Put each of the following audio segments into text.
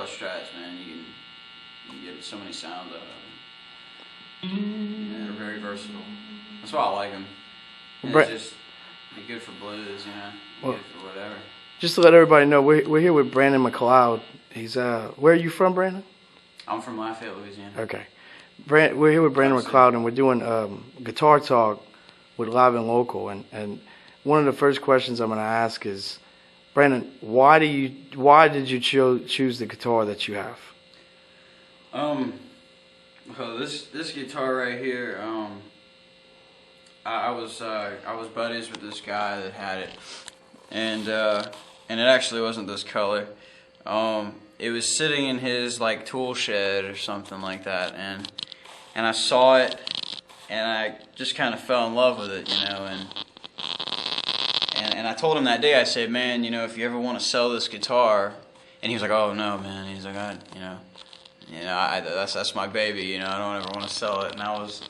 solid strats, man. You can get so many sounds out of them. Yeah, they're very versatile. That's why I like them. It's just be good for blues, good for whatever. Just to let everybody know, we're here with Brannon McLeod. He's where are you from, Brannon? I'm from Lafayette, Louisiana. Okay. We're here with Brannon McLeod, and we're doing guitar talk with Live and Local. And one of the first questions I'm going to ask is, Brannon, why did you choose the guitar that you have? Well, this guitar right here, I was buddies with this guy that had it, and it actually wasn't this color. It was sitting in his like tool shed or something like that, and I saw it, and I just kind of fell in love with it, and I told him that day, I said, man, if you ever want to sell this guitar, and he was like, oh no, man, he's like, that's my baby, I don't ever want to sell it, and I was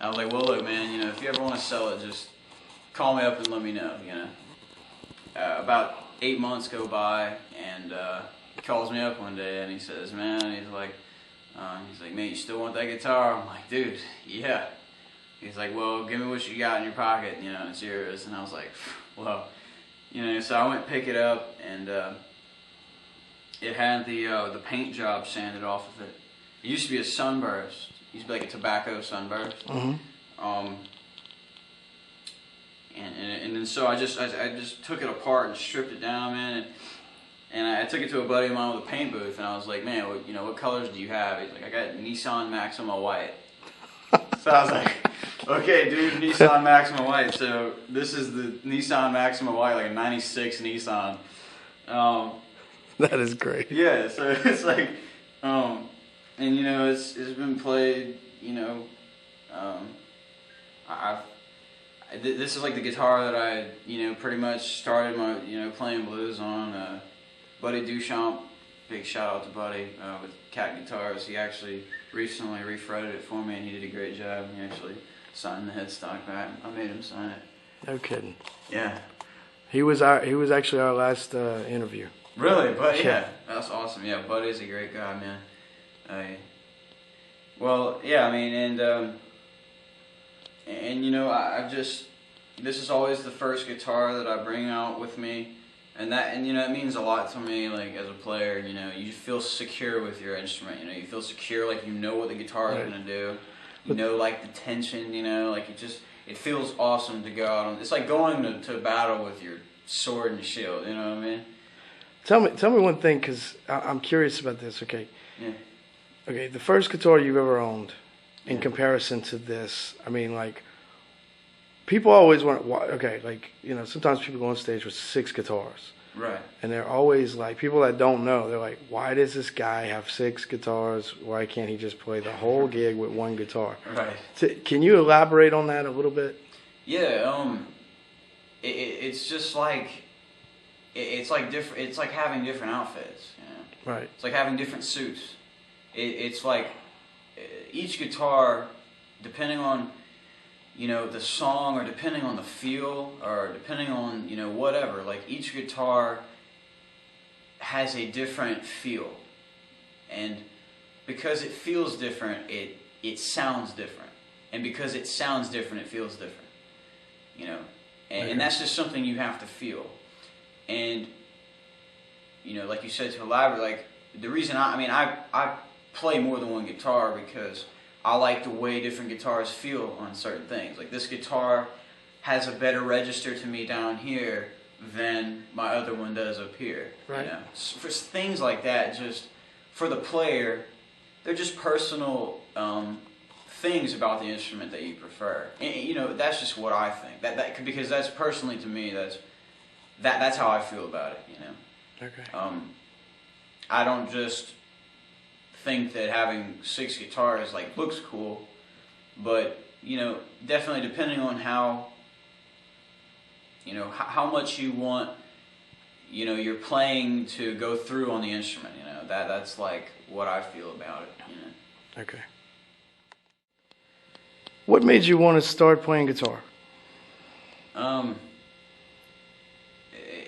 like, well, look, man, if you ever want to sell it, just call me up and let me know, About 8 months go by, and he calls me up one day, and he says, man, he's like, man, you still want that guitar? I'm like, dude, yeah. He's like, well, give me what you got in your pocket, it's yours. And I was like, well, so I went and pick it up, and it had the paint job sanded off of it. It used to be a sunburst. It used to be like a tobacco sunburst. Mm-hmm. And then so I just took it apart and stripped it down, man, and I took it to a buddy of mine with a paint booth, and I was like, man, what colors do you have? He's like, I got Nissan Maxima white. So I was like, okay, dude, Nissan Maxima white. So this is the Nissan Maxima white, like a '96 Nissan. That is great. Yeah, so it's like, and it's been played. This is like the guitar that I pretty much started my playing blues on. Buddy Duchamp, big shout out to Buddy with Cat Guitars. He actually recently refretted it for me, and he did a great job. He actually signed the headstock back. I made him sign it. No kidding. Yeah. He was actually our last interview. Really? But yeah, that's awesome. Yeah, Buddy's a great guy, man. I've just, this is always the first guitar that I bring out with me, and it means a lot to me, like, as a player. You feel secure with your instrument, you feel secure, like what the guitar is going to do, like the tension, like it feels awesome to go out on. It's like going to battle with your sword and shield, you know what I mean? Tell me one thing, because I'm curious about this, okay? Yeah. Okay, the first guitar you've ever owned, in comparison to this, I mean, like, people always want, sometimes people go on stage with 6 guitars. Right. And they're always like, people that don't know, they're like, why does this guy have 6 guitars? Why can't he just play the whole gig with 1 guitar? Right. Can you elaborate on that a little bit? Yeah, it's just like, it's like having different outfits, Right. It's like having different suits. It's like each guitar, depending on the song, or depending on the feel, or depending on whatever, like each guitar has a different feel, and because it feels different, it sounds different, and because it sounds different, it feels different, and that's just something you have to feel. And like you said, to elaborate, like the reason I play more than 1 guitar because I like the way different guitars feel on certain things. Like this guitar has a better register to me down here than my other one does up here. Right. For things like that, just for the player, they're just personal things about the instrument that you prefer. And, that's just what I think. Because that's personally to me, that's how I feel about it. Okay. I don't just think that having 6 guitars looks cool, but definitely depending on how much you want your playing to go through on the instrument, that's like what I feel about it. Okay. What made you want to start playing guitar?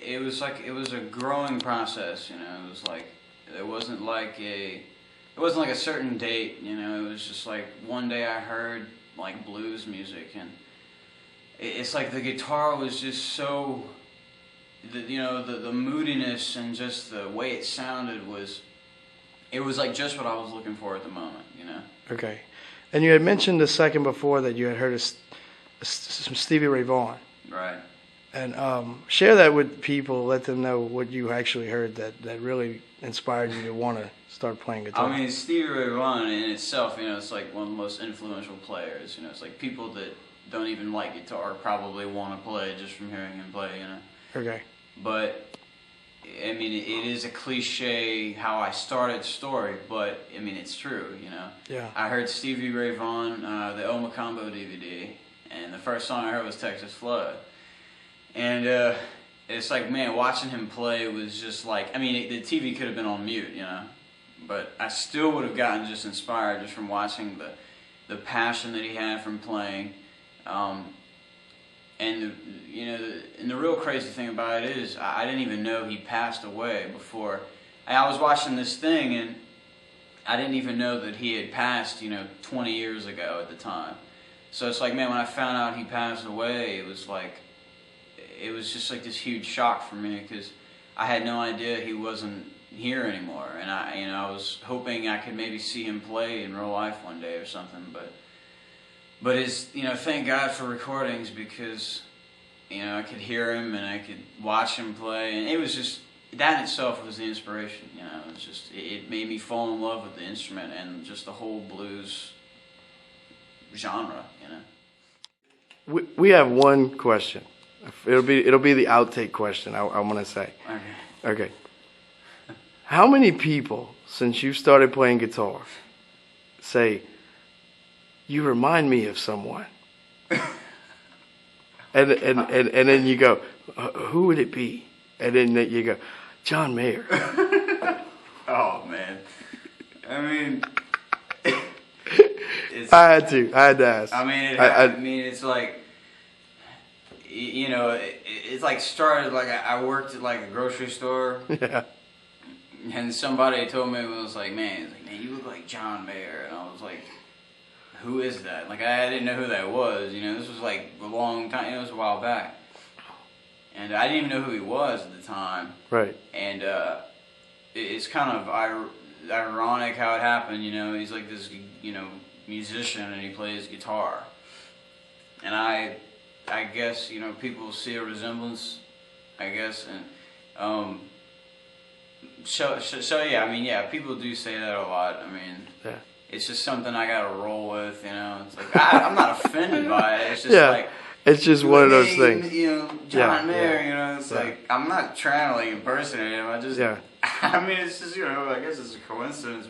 It was a growing process, It was like It wasn't like a certain date, you know. It was just like one day I heard like blues music, and it's like the guitar was just so, the moodiness and just the way it sounded was like just what I was looking for at the moment, you know. Okay. And you had mentioned a second before that you had heard of some Stevie Ray Vaughan. Right. And share that with people, let them know what you actually heard that really inspired you to want to start playing guitar. I mean, Stevie Ray Vaughan in itself, you know, it's like one of the most influential players. You know, it's like people that don't even like guitar probably want to play just from hearing him play, you know. Okay. But, I mean, it is a cliche how I started story, but, I mean, it's true, you know. Yeah. I heard Stevie Ray Vaughan, the Oma Combo DVD, and the first song I heard was Texas Flood. And it's like, man, watching him play was just like, I mean, the TV could have been on mute, you know, but I still would have gotten just inspired just from watching the passion that he had from playing. And the real crazy thing about it is I didn't even know he passed away before. I was watching this thing, and I didn't even know that he had passed, 20 years ago at the time. So it's like, man, when I found out he passed away, it was just like this huge shock for me, because I had no idea he wasn't here anymore, and I was hoping I could maybe see him play in real life one day or something, but it's, thank God for recordings, because I could hear him and I could watch him play, and it was just, that in itself was the inspiration. It was just, it made me fall in love with the instrument and just the whole blues genre. We have one question. It'll be the outtake question. I want to say. Okay. How many people, since you started playing guitar, say, "You remind me of someone," and then you go, "Who would it be?" And then you go, "John Mayer." Oh man, I mean, I had to ask. I mean, it's like, it's like started like I worked at like a grocery store. Yeah. And somebody told me, it was like, man, you look like John Mayer. And I was like, who is that? Like, I didn't know who that was. This was like a long time. It was a while back. And I didn't even know who he was at the time. Right. And it's kind of ironic how it happened. He's like this, musician, and he plays guitar. And I guess, people see a resemblance, I guess. And so yeah, I mean, yeah, people do say that a lot. I mean, yeah. It's just something I gotta roll with, It's like, I'm not offended by it. It's just like, it's just one of those things. John Mayer, it's like, I'm not trying to like impersonate him. I just, I mean, it's just, I guess it's a coincidence,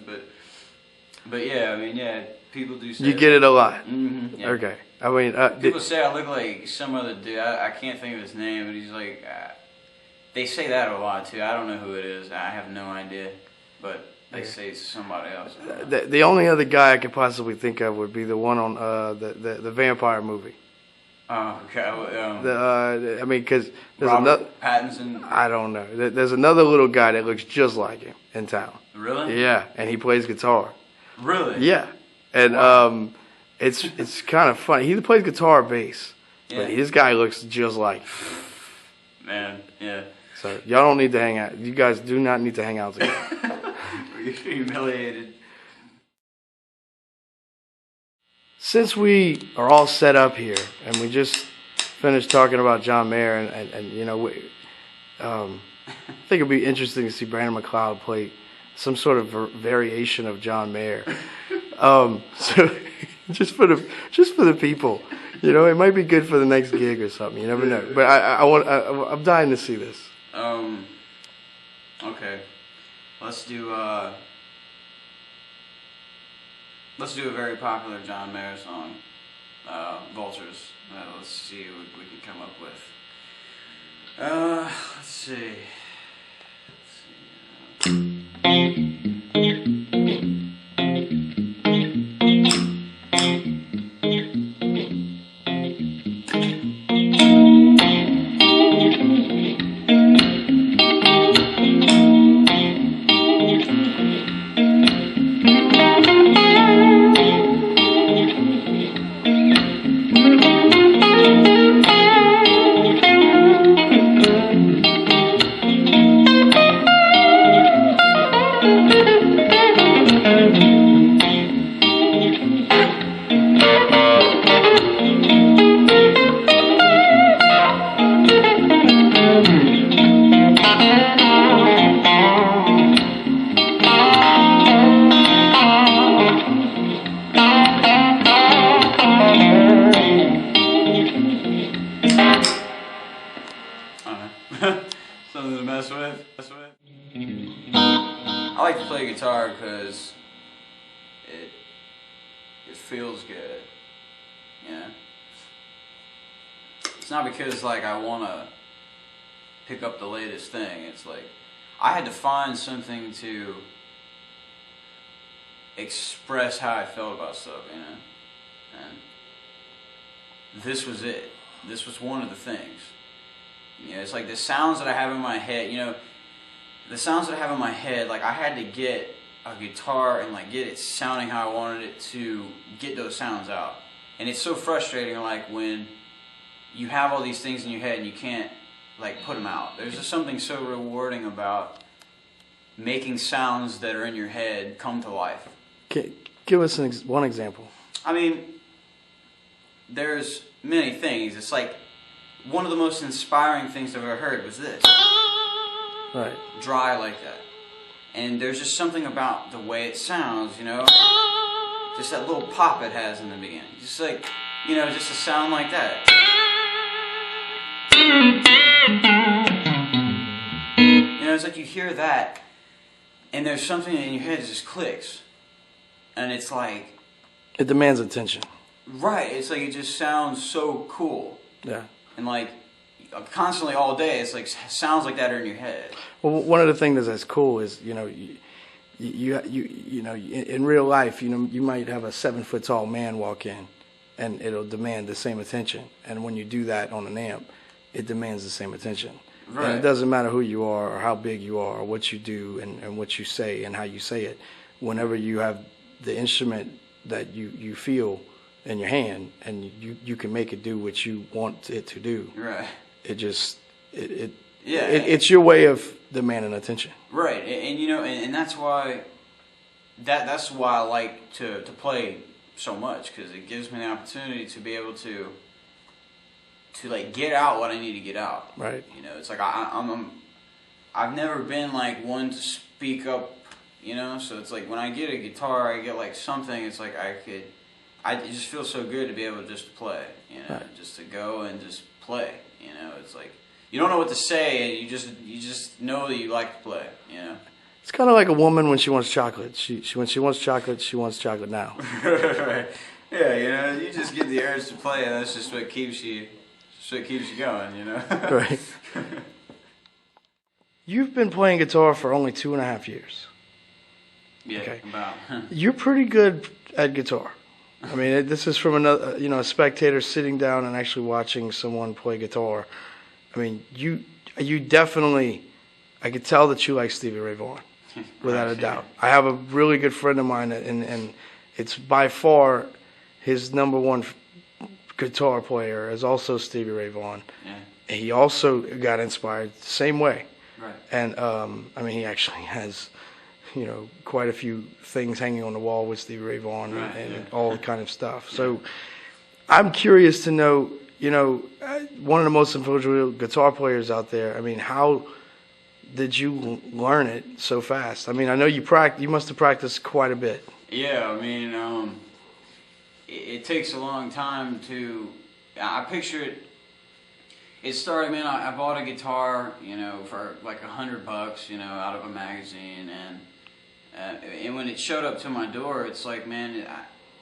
but yeah, I mean, yeah, people do say you get it a lot. Mm-hmm, yeah. Okay. I mean, people say I look like some other dude. I can't think of his name, but he's like, they say that a lot too. I don't know who it is. I have no idea, but they say it's somebody else. The only other guy I could possibly think of would be the one on the vampire movie. Oh, okay. I mean, because there's Robert Pattinson. I don't know. There's another little guy that looks just like him in town. Really? Yeah, and he plays guitar. Really? Yeah, and it's kind of funny. He plays guitar, bass, but this guy looks just like him. Man, yeah. So y'all don't need to hang out. You guys do not need to hang out together. You're humiliated. Since we are all set up here, and we just finished talking about John Mayer, and I think it'd be interesting to see Brannon McLeod play some sort of variation of John Mayer. So just for the people, it might be good for the next gig or something. You never know. But I'm dying to see this. Okay. Let's do a very popular John Mayer song, "Vultures." Let's see what we can come up with. Let's see. Something to mess with. I like to play guitar because it feels good. Yeah. It's not because like I want to pick up the latest thing. It's like I had to find something to express how I felt about stuff, you know. And this was it. This was one of the things. You know, it's like the sounds that I have in my head, you know, the sounds that I have in my head, like I had to get a guitar and like get it sounding how I wanted it to get those sounds out. And it's so frustrating, like when you have all these things in your head and you can't like put them out. There's just something so rewarding about making sounds that are in your head come to life. Give us one example. I mean, there's many things. It's like one of the most inspiring things I've ever heard was this. Right. Dry like that. And there's just something about the way it sounds, you know? Just that little pop it has in the beginning. Just like, you know, just a sound like that. You know, it's like you hear that, and there's something in your head that just clicks. And it's like... It demands attention. Right. It's like it just sounds so cool. Yeah. And like, constantly all day, it's like sounds like that are in your head. Well, one of the things that's cool is, you know, you know, in real life, you know, you might have a 7 foot tall man walk in, and it'll demand the same attention. And when you do that on an amp, it demands the same attention. Right. And it doesn't matter who you are or how big you are or what you do and what you say and how you say it. Whenever you have the instrument that you feel in your hand and you can make it do what you want it to do. Right. It just it's your way of demanding attention. Right. And you know, and that's why I like to play so much, because it gives me the opportunity to be able to like get out what I need to get out. Right. You know, it's like I've never been like one to speak up, you know, so it's like when I get a guitar, I get like something, it's like it just feels so good to be able to just play, you know, right. Just to go and just play, you know. It's like you don't know what to say, and you just know that you like to play, you know. It's kind of like a woman when she wants chocolate. When she wants chocolate now. Right. Yeah, you know, you just get the urge to play, and that's just what keeps you going, you know. Right. You've been playing guitar for only 2.5 years. Yeah, okay. About. You're pretty good at guitar. I mean, this is from another, you know, a spectator sitting down and actually watching someone play guitar. I mean, you definitely, I could tell that you like Stevie Ray Vaughan, without a doubt. I have a really good friend of mine, and it's by far his number one guitar player is also Stevie Ray Vaughan. Yeah. And he also got inspired the same way. Right. And I mean, he actually has, you know, quite a few things hanging on the wall with Stevie Ray Vaughan and all kind of stuff. Yeah. So I'm curious to know, you know, one of the most influential guitar players out there. I mean, how did you learn it so fast? I mean, I know you must have practiced quite a bit. Yeah, I mean, it takes a long time to. I picture it. It started, man. I bought a guitar, you know, for like $100, you know, out of a magazine, and when it showed up to my door, it's like, man,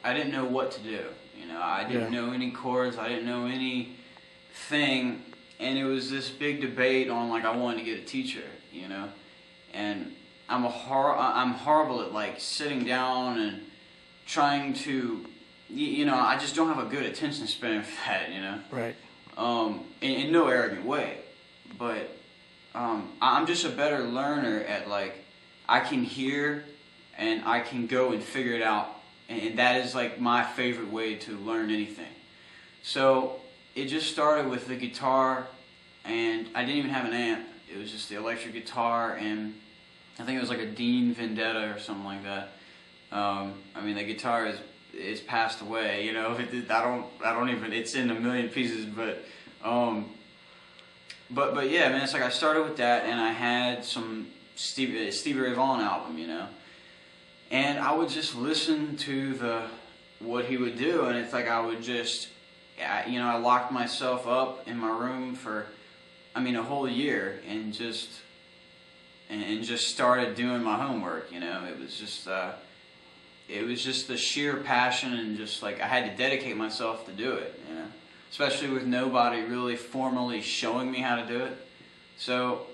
I didn't know what to do. You know, I didn't know any chords. I didn't know anything, and it was this big debate on like I wanted to get a teacher, you know, and I'm horrible at like sitting down and trying to, you know, I just don't have a good attention span for that, you know. Right. In no arrogant way, but I'm just a better learner at like I can hear and I can go and figure it out, and that is like my favorite way to learn anything. So it just started with the guitar, and I didn't even have an amp. It was just the electric guitar, and I think it was like a Dean Vendetta or something like that. I mean, the guitar is passed away, you know. I don't even. It's in a million pieces, but yeah, man. It's like I started with that, and I had some Stevie Ray Vaughan album, you know, and I would just listen to what he would do, and it's like I would just, you know, I locked myself up in my room for a whole year, and just started doing my homework. It was just the sheer passion, and just like I had to dedicate myself to do it. Especially with nobody really formally showing me how to do it. So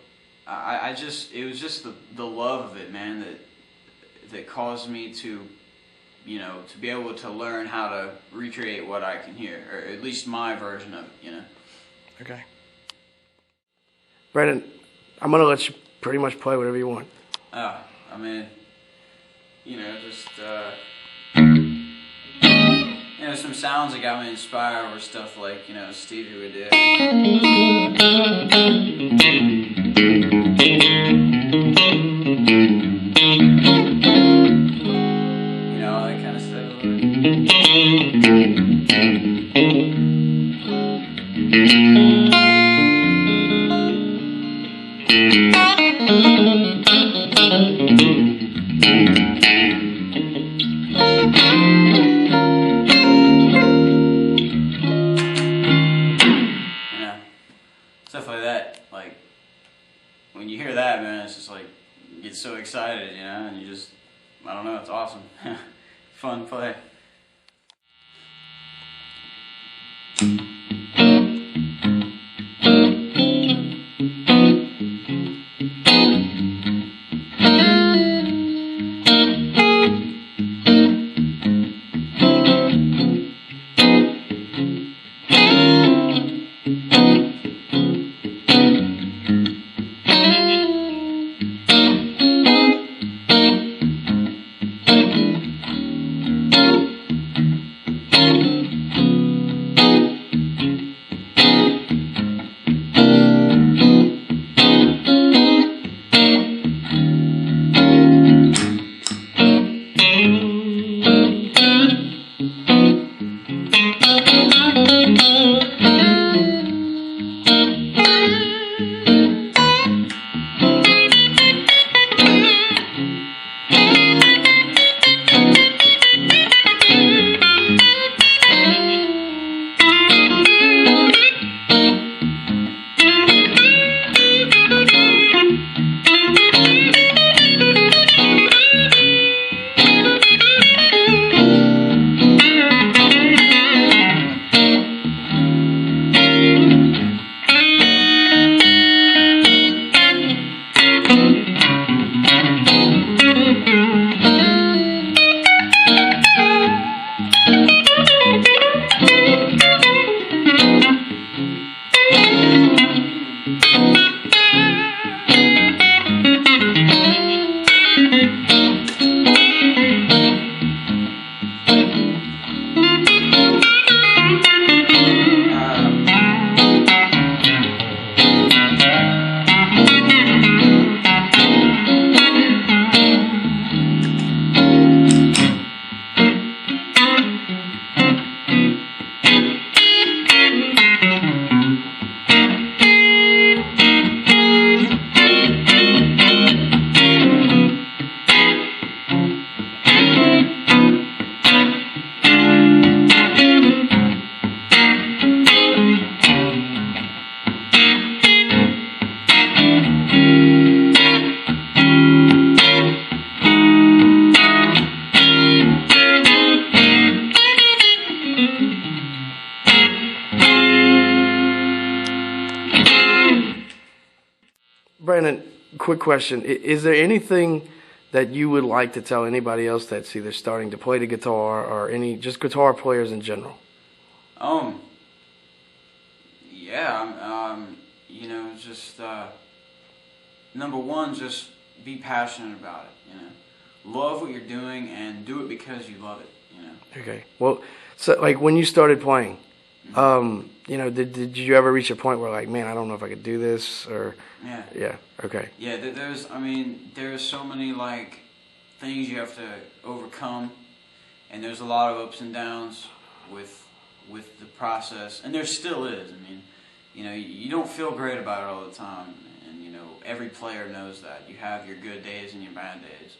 it was just the love of it, man, that caused me to be able to learn how to recreate what I can hear, or at least my version of it. Okay. Brannon, I'm gonna let you pretty much play whatever you want. Some sounds that got me inspired were stuff like, Stevie would do. All that kind of stuff. Stuff like that. Like, when you hear that, man, it's just like, you get so excited, and you just, I don't know, it's awesome. Fun play. Brannon, quick question. Is there anything that you would like to tell anybody else that's either starting to play the guitar or just guitar players in general? Just number one, just be passionate about it. Love what you're doing and do it because you love it. Okay. Well, so like when you started playing, did you ever reach a point where like, man, I don't know if I could do this or? Yeah. Yeah. Okay. Yeah. There's so many like things you have to overcome, and there's a lot of ups and downs with the process, and there still is. You don't feel great about it all the time, and every player knows that. You have your good days and your bad days,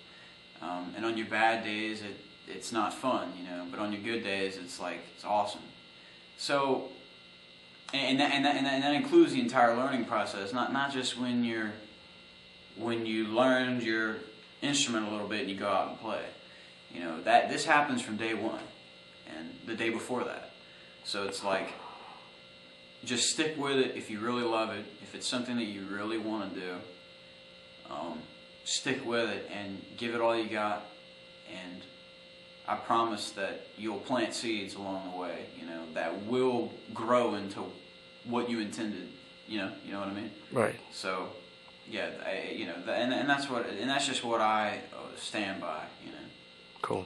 and on your bad days it's not fun, but on your good days it's awesome. So and that includes the entire learning process, not just when you learned your instrument a little bit and you go out and play. You know, that this happens from day one and the day before that. So it's like, just stick with it if you really love it. If it's something that you really want to do, stick with it and give it all you got. And I promise that you'll plant seeds along the way, you know, that will grow into what you intended. You know what I mean? Right. So, yeah, and that's just what I stand by. You know. Cool.